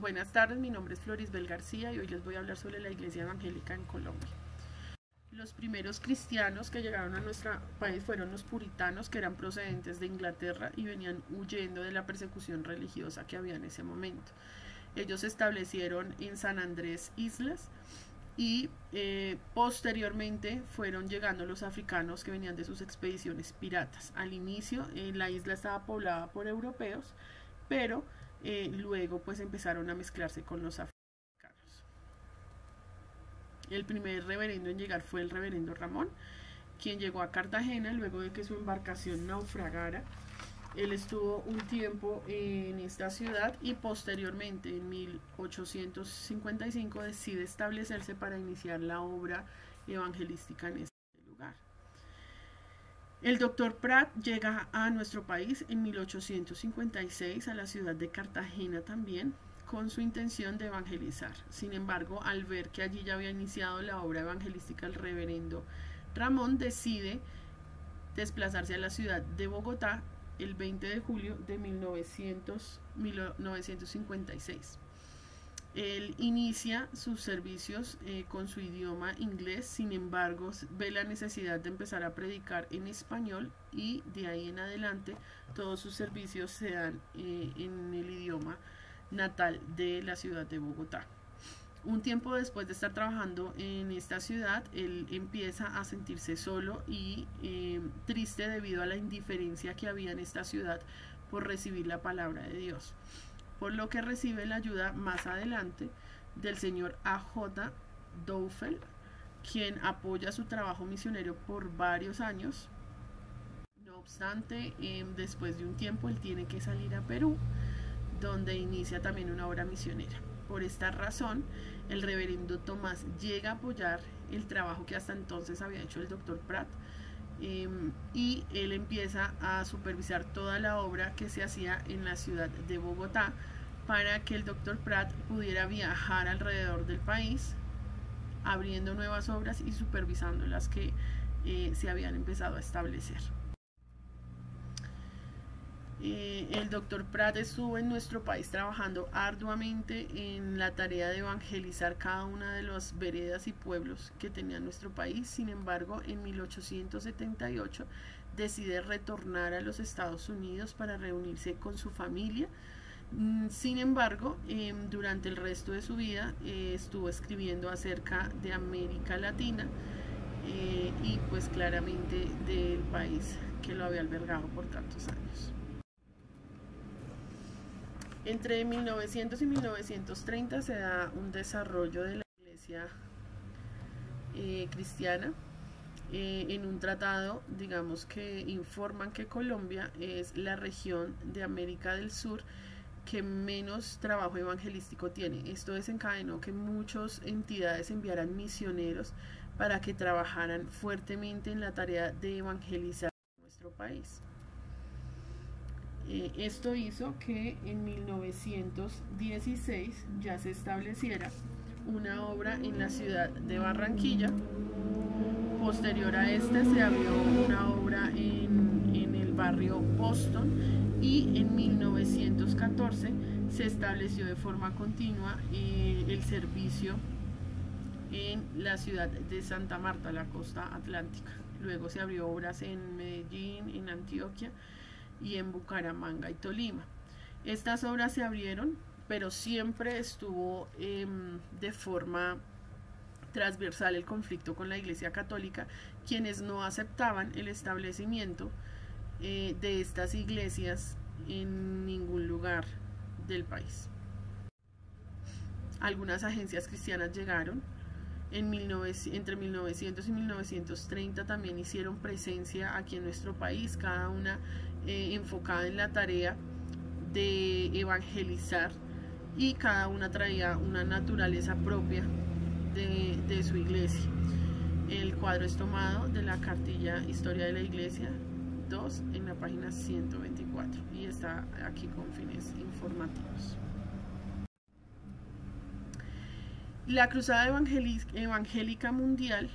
Buenas tardes, mi nombre es Florisbel García y hoy les voy a hablar sobre la Iglesia Evangélica en Colombia. Los primeros cristianos que llegaron a nuestro país fueron los puritanos, que eran procedentes de Inglaterra y venían huyendo de la persecución religiosa que había en ese momento. Ellos se establecieron en San Andrés Islas y posteriormente fueron llegando los africanos que venían de sus expediciones piratas. Al inicio la isla estaba poblada por europeos, pero luego pues empezaron a mezclarse con los africanos. El primer reverendo en llegar fue el reverendo Ramón, quien llegó a Cartagena luego de que su embarcación naufragara. Él estuvo un tiempo en esta ciudad y posteriormente en 1855 decide establecerse para iniciar la obra evangelística en este lugar. El doctor Prat llega a nuestro país en 1856 a la ciudad de Cartagena también, con su intención de evangelizar. Sin embargo, al ver que allí ya había iniciado la obra evangelística el reverendo Ramón, decide desplazarse a la ciudad de Bogotá el 20 de julio de 1956. Él inicia sus servicios con su idioma inglés, sin embargo ve la necesidad de empezar a predicar en español y de ahí en adelante todos sus servicios se dan en el idioma natal de la ciudad de Bogotá. Un tiempo después de estar trabajando en esta ciudad, él empieza a sentirse solo y triste debido a la indiferencia que había en esta ciudad por recibir la palabra de Dios, por lo que recibe la ayuda más adelante del señor A.J. Dowfell, quien apoya su trabajo misionero por varios años. No obstante, después de un tiempo él tiene que salir a Perú, donde inicia también una obra misionera. Por esta razón, el reverendo Tomás llega a apoyar el trabajo que hasta entonces había hecho el doctor Prat, y él empieza a supervisar toda la obra que se hacía en la ciudad de Bogotá para que el doctor Prat pudiera viajar alrededor del país abriendo nuevas obras y supervisando las que se habían empezado a establecer. El doctor Prat estuvo en nuestro país trabajando arduamente en la tarea de evangelizar cada una de las veredas y pueblos que tenía nuestro país. Sin embargo, en 1878 decide retornar a los Estados Unidos para reunirse con su familia. Sin embargo, durante el resto de su vida estuvo escribiendo acerca de América Latina y pues claramente del país que lo había albergado por tantos años. Entre 1900 y 1930 se da un desarrollo de la iglesia cristiana en un tratado, digamos, que informan que Colombia es la región de América del Sur que menos trabajo evangelístico tiene. Esto desencadenó que muchas entidades enviaran misioneros para que trabajaran fuertemente en la tarea de evangelizar nuestro país. Esto hizo que en 1916 ya se estableciera una obra en la ciudad de Barranquilla. Posterior a este se abrió una obra en el barrio Boston y en 1914 se estableció de forma continua el servicio en la ciudad de Santa Marta, la costa atlántica. Luego se abrió obras en Medellín, en Antioquia y en Bucaramanga y Tolima. Estas obras se abrieron, pero siempre estuvo de forma transversal el conflicto con la Iglesia Católica, quienes no aceptaban el establecimiento de estas iglesias en ningún lugar del país. Algunas agencias cristianas llegaron entre 1900 y 1930, también hicieron presencia aquí en nuestro país, cada una enfocada en la tarea de evangelizar, y cada una traía una naturaleza propia de su iglesia. El cuadro es tomado de la cartilla Historia de la Iglesia 2 en la página 124 y está aquí con fines informativos. La Cruzada Evangélica Mundial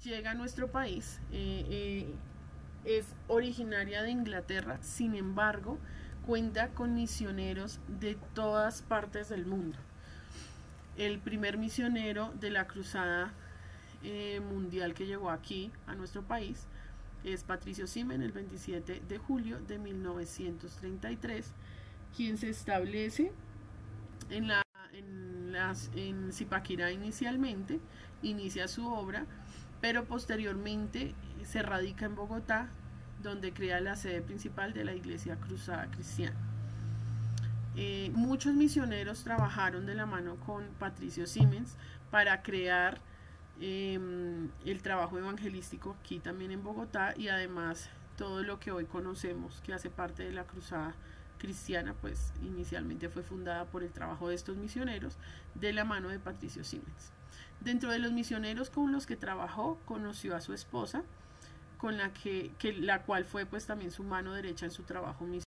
llega a nuestro país, es originaria de Inglaterra. Sin embargo, cuenta con misioneros de todas partes del mundo. El primer misionero de la cruzada mundial que llegó aquí a nuestro país es Patricio Simen, el 27 de julio de 1933, quien se establece en Zipaquirá inicialmente, inicia su obra, pero posteriormente se radica en Bogotá, donde crea la sede principal de la Iglesia Cruzada Cristiana. Muchos misioneros trabajaron de la mano con Patricio Siemens para crear el trabajo evangelístico aquí también en Bogotá, y además todo lo que hoy conocemos que hace parte de la Cruzada Cristiana, pues inicialmente fue fundada por el trabajo de estos misioneros de la mano de Patricio Siemens. Dentro de los misioneros con los que trabajó, conoció a su esposa, con la cual fue pues también su mano derecha en su trabajo misionero.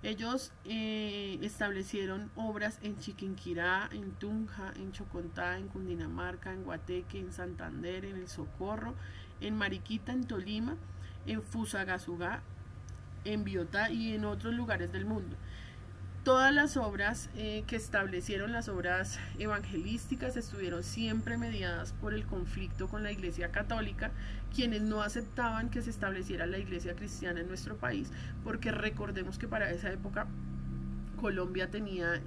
Ellos establecieron obras en Chiquinquirá, en Tunja, en Chocontá, en Cundinamarca, en Guateque, en Santander, en El Socorro, en Mariquita, en Tolima, en Fusagasugá, en Biotá y en otros lugares del mundo. Todas las obras que establecieron, las obras evangelísticas, estuvieron siempre mediadas por el conflicto con la Iglesia Católica, quienes no aceptaban que se estableciera la Iglesia Cristiana en nuestro país, porque recordemos que para esa época Colombia tenía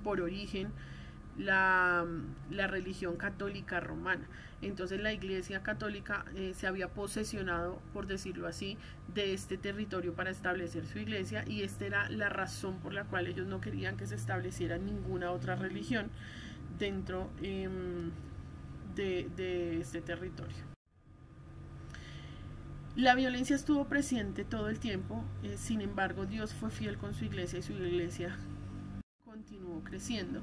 por origen la religión católica romana. Entonces la Iglesia Católica se había posesionado, por decirlo así, de este territorio para establecer su iglesia, y esta era la razón por la cual ellos no querían que se estableciera ninguna otra religión dentro de este territorio. La violencia estuvo presente todo el tiempo, sin embargo Dios fue fiel con su iglesia y su iglesia continuó creciendo.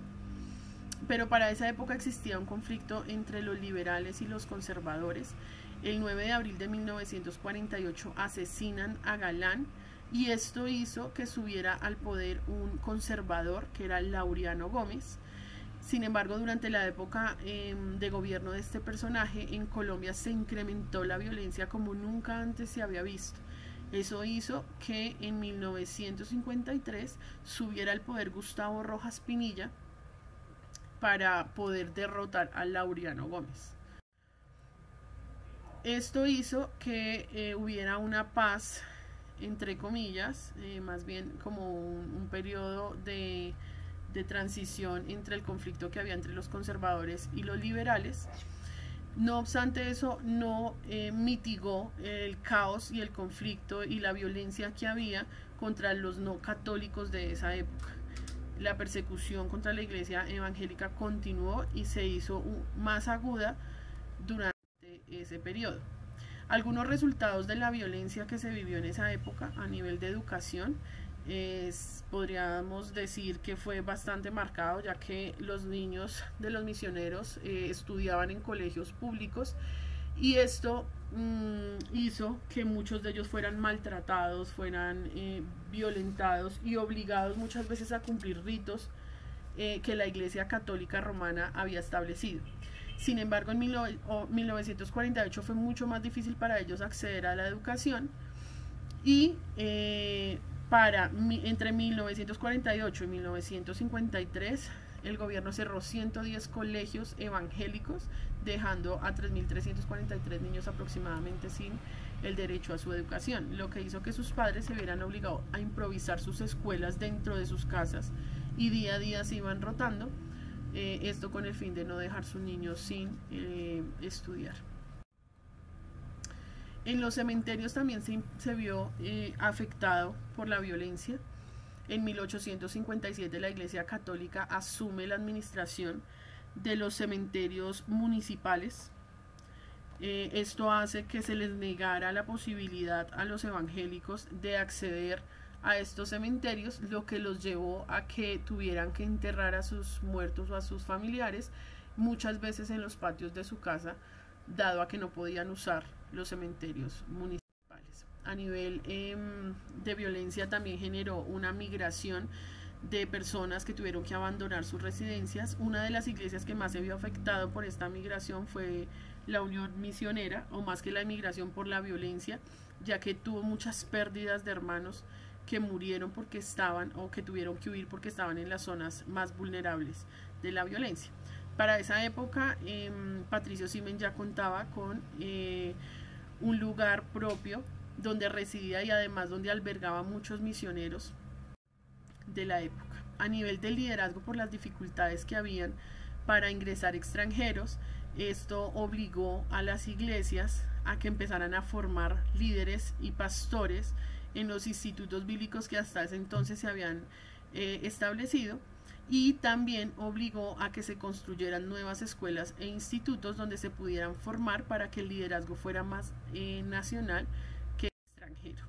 Pero para esa época existía un conflicto entre los liberales y los conservadores. El 9 de abril de 1948 asesinan a Galán, y esto hizo que subiera al poder un conservador que era Laureano Gómez. Sin embargo, durante la época de gobierno de este personaje, en Colombia se incrementó la violencia como nunca antes se había visto. Eso hizo que en 1953 subiera al poder Gustavo Rojas Pinilla, para poder derrotar a Laureano Gómez. Esto hizo que hubiera una paz, entre comillas, más bien como un periodo de transición entre el conflicto que había entre los conservadores y los liberales. No obstante, eso no mitigó el caos y el conflicto y la violencia que había contra los no católicos de esa época. La persecución contra la iglesia evangélica continuó y se hizo más aguda durante ese periodo. Algunos resultados de la violencia que se vivió en esa época a nivel de educación, podríamos decir que fue bastante marcado, ya que los niños de los misioneros estudiaban en colegios públicos, y esto hizo que muchos de ellos fueran maltratados, fueran violentados y obligados muchas veces a cumplir ritos que la Iglesia Católica Romana había establecido. Sin embargo, en 1948 fue mucho más difícil para ellos acceder a la educación, y entre 1948 y 1953 el gobierno cerró 110 colegios evangélicos, dejando a 3.343 niños aproximadamente sin el derecho a su educación, lo que hizo que sus padres se vieran obligados a improvisar sus escuelas dentro de sus casas, y día a día se iban rotando, esto con el fin de no dejar sus niños sin estudiar. En los cementerios también se vio afectado por la violencia. En 1857 la Iglesia Católica asume la administración de los cementerios municipales. Esto hace que se les negara la posibilidad a los evangélicos de acceder a estos cementerios, lo que los llevó a que tuvieran que enterrar a sus muertos o a sus familiares muchas veces en los patios de su casa, dado a que no podían usar los cementerios municipales. A nivel de violencia también generó una migración de personas que tuvieron que abandonar sus residencias. Una de las iglesias que más se vio afectado por esta migración fue la Unión Misionera, o más que la migración, por la violencia, ya que tuvo muchas pérdidas de hermanos que murieron porque estaban o que tuvieron que huir porque estaban en las zonas más vulnerables de la violencia. Para esa época, Patricio Simen ya contaba con un lugar propio donde residía y además donde albergaba muchos misioneros de la época. A nivel del liderazgo, por las dificultades que habían para ingresar extranjeros, esto obligó a las iglesias a que empezaran a formar líderes y pastores en los institutos bíblicos que hasta ese entonces se habían establecido, y también obligó a que se construyeran nuevas escuelas e institutos donde se pudieran formar para que el liderazgo fuera más nacional que extranjero.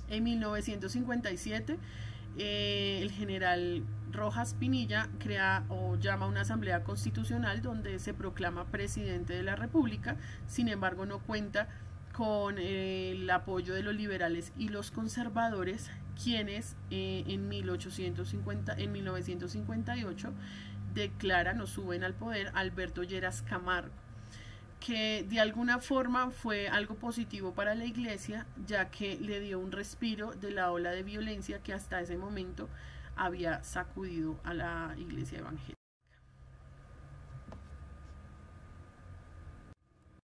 En 1957 el general Rojas Pinilla crea o llama una asamblea constitucional donde se proclama presidente de la República. Sin embargo, no cuenta con el apoyo de los liberales y los conservadores, quienes en 1958 declaran o suben al poder a Alberto Lleras Camargo, que de alguna forma fue algo positivo para la iglesia, ya que le dio un respiro de la ola de violencia que hasta ese momento había sacudido a la iglesia evangélica.